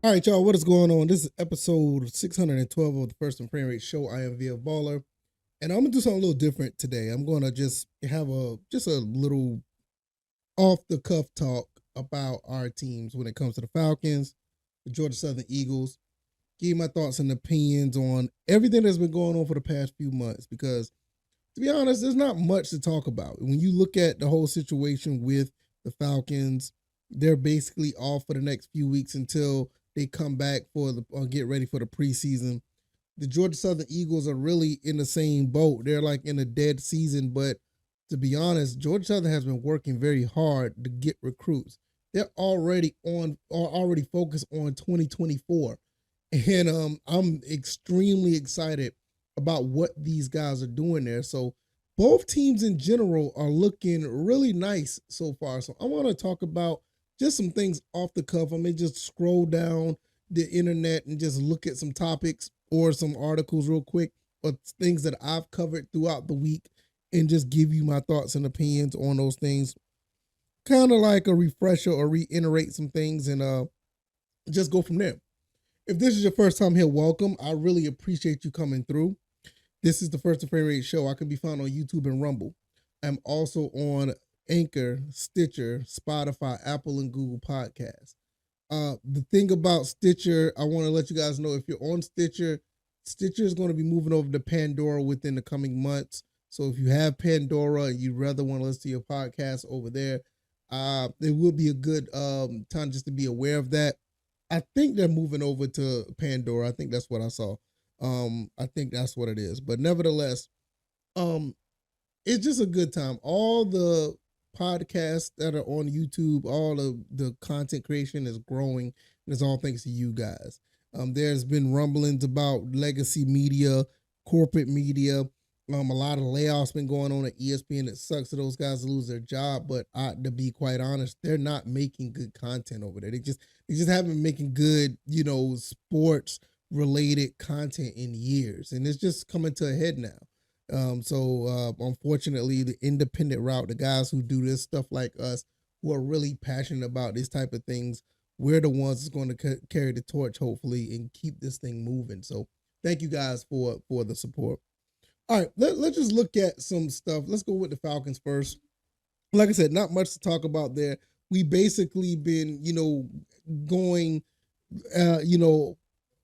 All right, y'all, what is going on? This is episode 612 of the First and Frame Rate Show. I am Via Baller, and I'm gonna do something a little different today. I'm gonna just have a little off the cuff talk about our teams when it comes to the Falcons, the Georgia Southern Eagles. Give you my thoughts and opinions on everything that's been going on for the past few months. Because to be honest, there's not much to talk about when you look at the whole situation with the Falcons. They're basically off for the next few weeks until they come back for the get ready for the preseason. The Georgia Southern Eagles are really in the same boat. They're like in a dead season, but to be honest, Georgia Southern has been working very hard to get recruits. They're already focused on 2024, and I'm extremely excited about what these guys are doing there. So both teams in general are looking really nice so far. So I want to talk about just some things off the cuff. I may just scroll down the internet and just look at some topics or some articles real quick, or things that I've covered throughout the week, and just give you my thoughts and opinions on those things. Kind of like a refresher or reiterate some things, and just go from there. If this is your first time here, welcome. I really appreciate you coming through. This is the First and Frame Rate Show. I can be found on YouTube and Rumble. I'm also on Anchor, Stitcher, Spotify, Apple, and Google Podcasts. The thing about Stitcher, I want to let you guys know, if you're on Stitcher, Stitcher is going to be moving over to Pandora within the coming months. So if you have Pandora and you'd rather want to listen to your podcast over there, it will be a good time just to be aware of that. I think they're moving over to Pandora. I think that's what I saw. I think that's what it is. But nevertheless, um, it's just a good time. All the podcasts that are on YouTube, all of the content creation is growing, and it's all thanks to you guys. There's been rumblings about legacy media, corporate media. A lot of layoffs been going on at ESPN. It sucks for those guys to lose their job, but to be quite honest, they're not making good content over there. They just haven't been making good, sports related content in years, and it's just coming to a head now. So unfortunately, the independent route, the guys who do this stuff like us, who are really passionate about this type of things, we're the ones that's going to carry the torch, hopefully, and keep this thing moving. So thank you guys for the support. All right, let's just look at some stuff. Let's go with the Falcons first. Like I said, not much to talk about there. We basically been, going,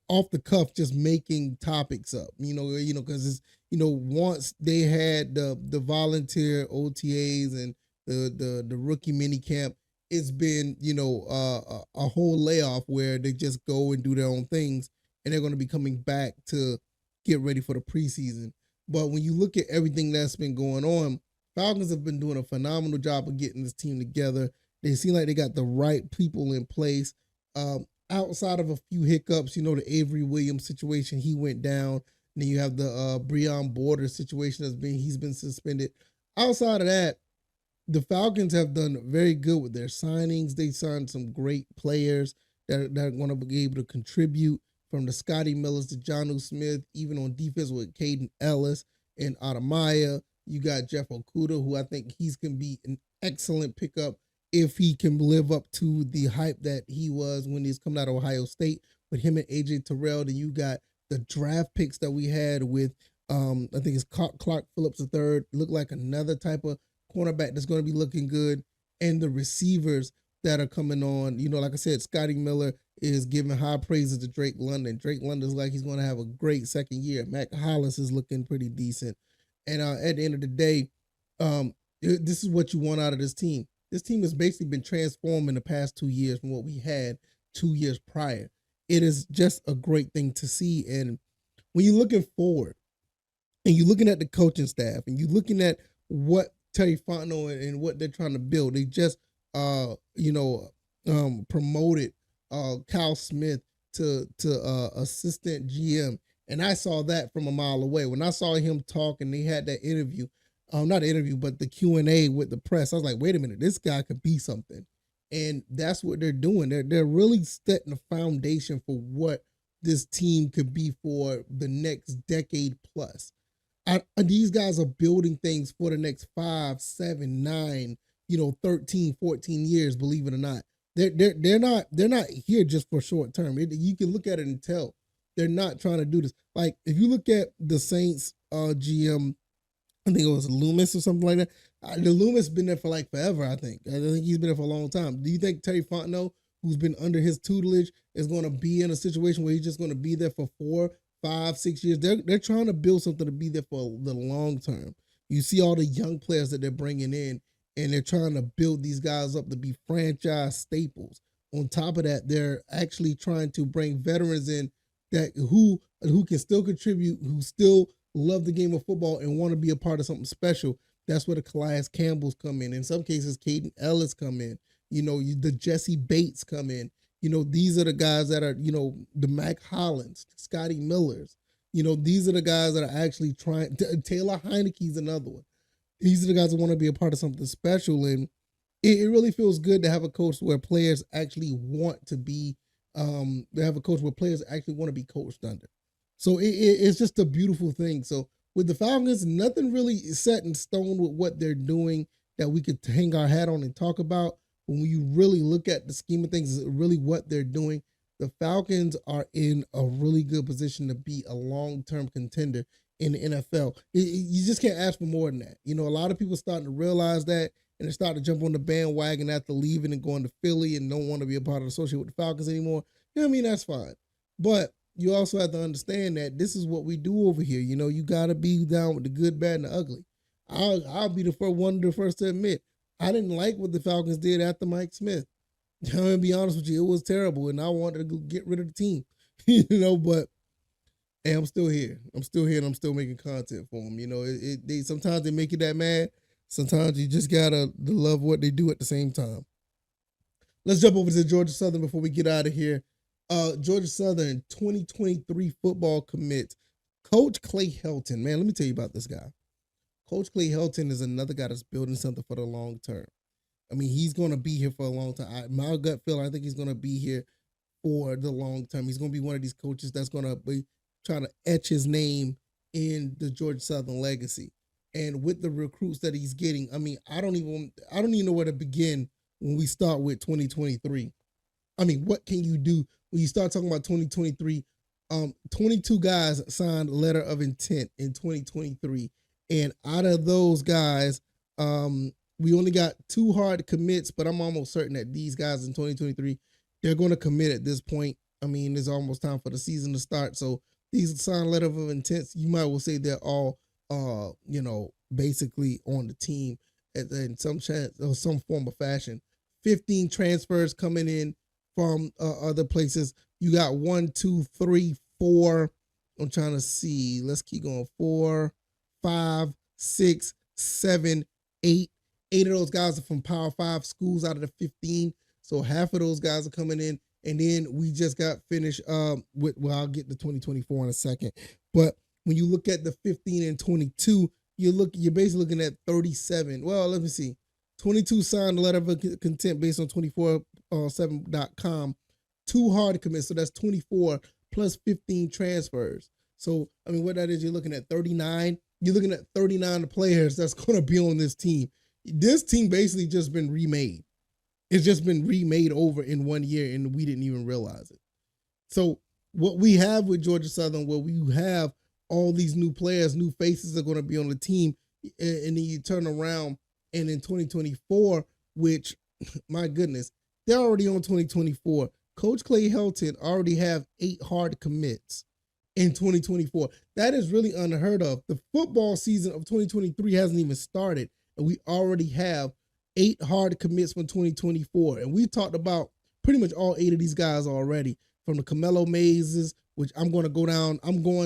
off the cuff, just making topics up. Because it's, once they had the volunteer OTAs and the rookie mini camp, it's been a whole layoff where they just go and do their own things, and they're going to be coming back to get ready for the preseason. But when you look at everything that's been going on, Falcons have been doing a phenomenal job of getting this team together. They seem like they got the right people in place. Outside of a few hiccups, the Avery Williams situation, he went down. And then you have the Breon Borders situation he's been suspended. Outside of that, the Falcons have done very good with their signings. They signed some great players that are going to be able to contribute, from the Scotty Millers to Jonnu Smith, even on defense with Caden Ellis and Adamaya. You got Jeff Okuda, who I think he's going to be an excellent pickup if he can live up to the hype that he was when he's coming out of Ohio State with him and AJ Terrell. Then you got the draft picks that we had with, I think it's Clark Phillips III, look like another type of cornerback that's going to be looking good. And the receivers that are coming on, like I said, Scotty Miller is giving high praises to Drake London. Drake London's like he's going to have a great second year. Mac Hollis is looking pretty decent. And at the end of the day, this is what you want out of this team. This team has basically been transformed in the past 2 years from what we had 2 years prior. It is just a great thing to see. And when you're looking forward and you're looking at the coaching staff and you're looking at what Terry Fontenot and what they're trying to build, they just, promoted Kyle Smith to assistant GM. And I saw that from a mile away. When I saw him talk and they had that interview, not interview, but the Q&A with the press, I was like, wait a minute, this guy could be something. And that's what they're doing. They're really setting a foundation for what this team could be for the next decade plus. These guys are building things for the next 5, 7, 9, 13, 14 years, believe it or not. They're not here just for short term. You can look at it and tell they're not trying to do this. Like if you look at the Saints GM, I think it was Loomis or something like that. The Loomis been there for like forever. I think he's been there for a long time. Do you think Terry Fontenot, who's been under his tutelage, is going to be in a situation where he's just going to be there for 4, 5, 6 years? They're trying to build something to be there for the long term. You see all the young players that they're bringing in, and they're trying to build these guys up to be franchise staples. On top of that, they're actually trying to bring veterans in that who can still contribute, who still love the game of football and want to be a part of something special. That's where the Calais Campbells come in. In some cases, Caden Ellis come in. The Jesse Bates come in. These are the guys that are, the Mac Hollins, Scotty Millers. These are the guys that are actually trying. Taylor Heineke's another one. These are the guys that want to be a part of something special. And it really feels good to have a coach where players actually want to be, to have a coach where players actually want to be coached under. So it's just a beautiful thing. So with the Falcons, nothing really is set in stone with what they're doing that we could hang our hat on and talk about. When you really look at the scheme of things, is really what they're doing. The Falcons are in a really good position to be a long-term contender in the NFL. You just can't ask for more than that. A lot of people starting to realize that, and they're starting to jump on the bandwagon after leaving and going to Philly and don't want to be a part of the associate with the Falcons anymore. That's fine. But you also have to understand that this is what we do over here. You got to be down with the good, bad, and the ugly. I'll be the first to admit, I didn't like what the Falcons did after Mike Smith. I'm going to be honest with you, it was terrible, and I wanted to go get rid of the team. But hey, I'm still here. I'm still here, and I'm still making content for them. Sometimes they make you that mad. Sometimes you just got to love what they do at the same time. Let's jump over to Georgia Southern before we get out of here. Georgia Southern 2023 football commit. Coach Clay Helton. Man, let me tell you about this guy. Coach Clay Helton is another guy that's building something for the long term. He's going to be here for a long time. My gut feeling, I think he's going to be here for the long term. He's going to be one of these coaches that's going to be trying to etch his name in the Georgia Southern legacy. And with the recruits that he's getting, I don't even know where to begin when we start with 2023. What can you do when you start talking about 2023? 22 guys signed letter of intent in 2023. And out of those guys, we only got 2 hard commits, but I'm almost certain that these guys in 2023, they're going to commit at this point. It's almost time for the season to start. So these signed letter of intent, you might well say they're all, basically on the team in some chance or some form of fashion. 15 transfers coming in from other places. You got 1, 2, 3, 4. I'm trying to see. Let's keep going. 4, 5, 6, 7, 8. 8 of those guys are from Power 5 schools out of the 15. So half of those guys are coming in. And then we just got finished with, I'll get to 2024 in a second. But when you look at the 15 and 22, you're basically looking at 37. Well, let me see. 22 signed a letter of content based on 247.com. 2 hard commits, so that's 24 plus 15 transfers. So, what that is, you're looking at 39. You're looking at 39 players that's going to be on this team. This team basically just been remade. It's just been remade over in 1 year, and we didn't even realize it. So what we have with Georgia Southern, where we have all these new players, new faces are going to be on the team, and then you turn around and in 2024, which, my goodness, they're already on 2024. Coach Clay Helton already have 8 hard commits in 2024. That is really unheard of. The football season of 2023 hasn't even started, and we already have 8 hard commits from 2024. And we talked about pretty much all 8 of these guys already, from the Camelo Mazes, which I'm going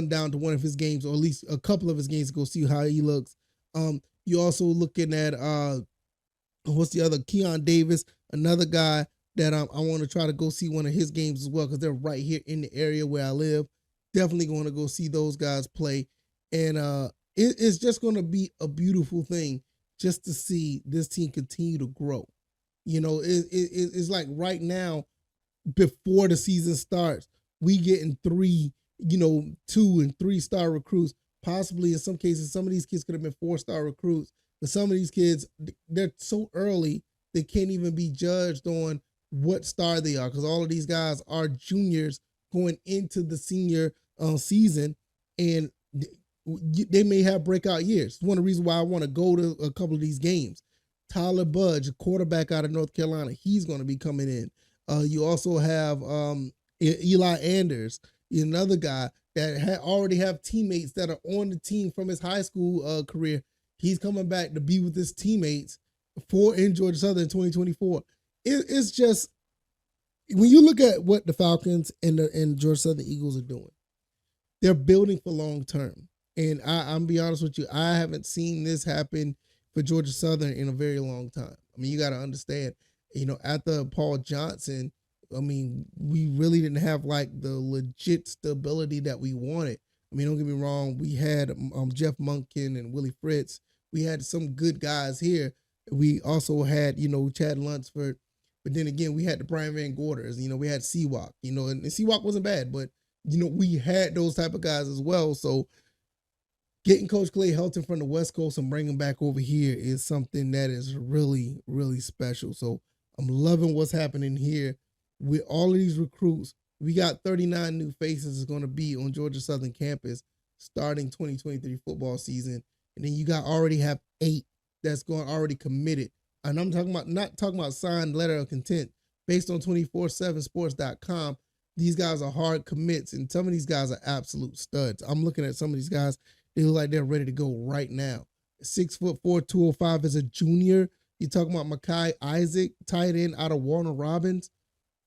down to one of his games, or at least a couple of his games, to go see how he looks. You're also looking at, what's the other? Keon Davis, another guy that I want to try to go see one of his games as well, because they're right here in the area where I live. Definitely going to go see those guys play. And it's just going to be a beautiful thing just to see this team continue to grow. It's like right now, before the season starts, we getting 3, 2 and 3 star recruits. Possibly in some cases, some of these kids could have been 4-star recruits, but some of these kids, they're so early, they can't even be judged on what star they are, because all of these guys are juniors going into the senior season, and they may have breakout years. It's one of the reasons why I want to go to a couple of these games. Tyler Budge, a quarterback out of North Carolina, he's going to be coming in. You also have Eli Anders, another guy that already have teammates that are on the team from his high school career. He's coming back to be with his teammates in Georgia Southern in 2024. It's just, when you look at what the Falcons and Georgia Southern Eagles are doing, they're building for long term. And I'm be honest with you, I haven't seen this happen for Georgia Southern in a very long time. I mean, you got to understand, after Paul Johnson, I mean, we really didn't have like the legit stability that we wanted. I mean, don't get me wrong, we had Jeff Monken and Willie Fritz. We had some good guys here. We also had, Chad Lunsford. But then again, we had the Brian Van Gorders. We had Seawalk, and Seawalk wasn't bad, but, we had those type of guys as well. So getting Coach Clay Helton from the West Coast and bringing him back over here is something that is really, really special. So I'm loving what's happening here with all of these recruits. We got 39 new faces is going to be on Georgia Southern campus starting 2023 football season. And then you already have 8 that's already committed. And I'm not talking about signed letter of content. Based on 247sports.com, these guys are hard commits, and some of these guys are absolute studs. I'm looking at some of these guys. They look like they're ready to go right now. 6'4", 205 as a junior. You're talking about Makai Isaac, tight end out of Warner Robins.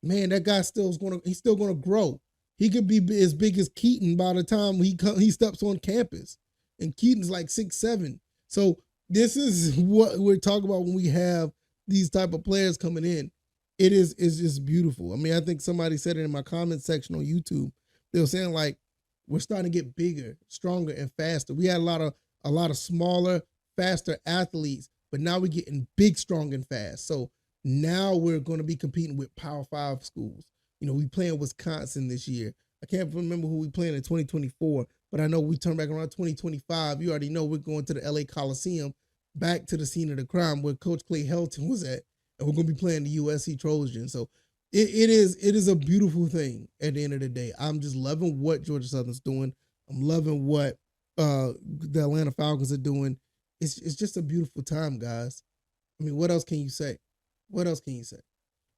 Man, that guy he's still gonna grow. He could be as big as Keaton by the time he steps on campus. And Keaton's like 6'7". So this is what we're talking about when we have these type of players coming in. It's just beautiful. I mean, I think somebody said it in my comment section on YouTube. They were saying like, we're starting to get bigger, stronger, and faster. We had a lot of smaller, faster athletes, but now we're getting big, strong, and fast. So now we're going to be competing with Power 5 schools. We playing Wisconsin this year. I can't remember who we playing in 2024, but I know we turn back around 2025. You already know we're going to the LA Coliseum, back to the scene of the crime where Coach Clay Helton was at, and we're going to be playing the USC Trojans. So it is a beautiful thing at the end of the day. I'm just loving what Georgia Southern's doing. I'm loving what the Atlanta Falcons are doing. It's just a beautiful time, guys. I mean, what else can you say? What else can you say?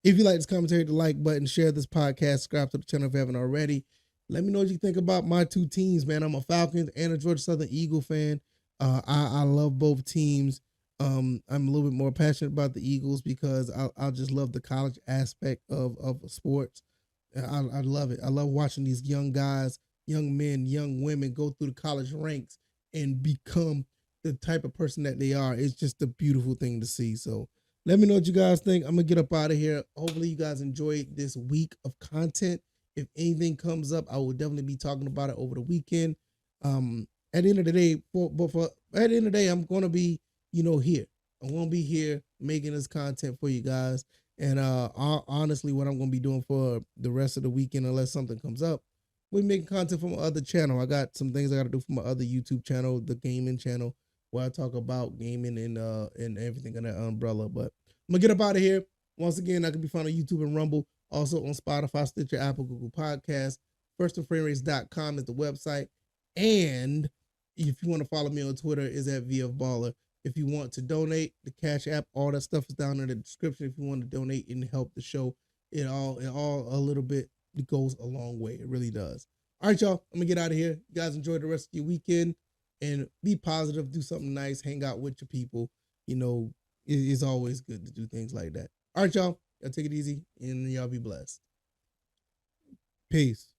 If you like this commentary, hit the like button, share this podcast, subscribe to the channel if you haven't already. Let me know what you think about my 2 teams, man. I'm a Falcons and a Georgia Southern Eagle fan. I love both teams. I'm a little bit more passionate about the Eagles because I just love the college aspect of sports. I love it. I love watching these young guys, young men, young women go through the college ranks and become the type of person that they are. It's just a beautiful thing to see. So let me know what you guys think. I'm going to get up out of here. Hopefully you guys enjoyed this week of content. If anything comes up, I will definitely be talking about it over the weekend. At the end of the day, at the end of the day, I'm going to be, here. I won't be here making this content for you guys. And honestly, what I'm going to be doing for the rest of the weekend, unless something comes up, we're making content from my other channel. I got some things I got to do for my other YouTube channel, the gaming channel, where I talk about gaming and everything in that umbrella. But I'm going to get up out of here. Once again, I can be found on YouTube and Rumble, also on Spotify, Stitcher, Apple, Google Podcasts. FirstandFrameRates.com is the website. And if you want to follow me on Twitter, is at VFBaller. If you want to donate, the Cash App, all that stuff is down in the description. If you want to donate and help the show, it all a little bit, it goes a long way. It really does. All right, y'all. I'm going to get out of here. You guys enjoy the rest of your weekend and be positive. Do something nice. Hang out with your people. It's always good to do things like that. All right, y'all. Y'all take it easy and y'all be blessed. Peace.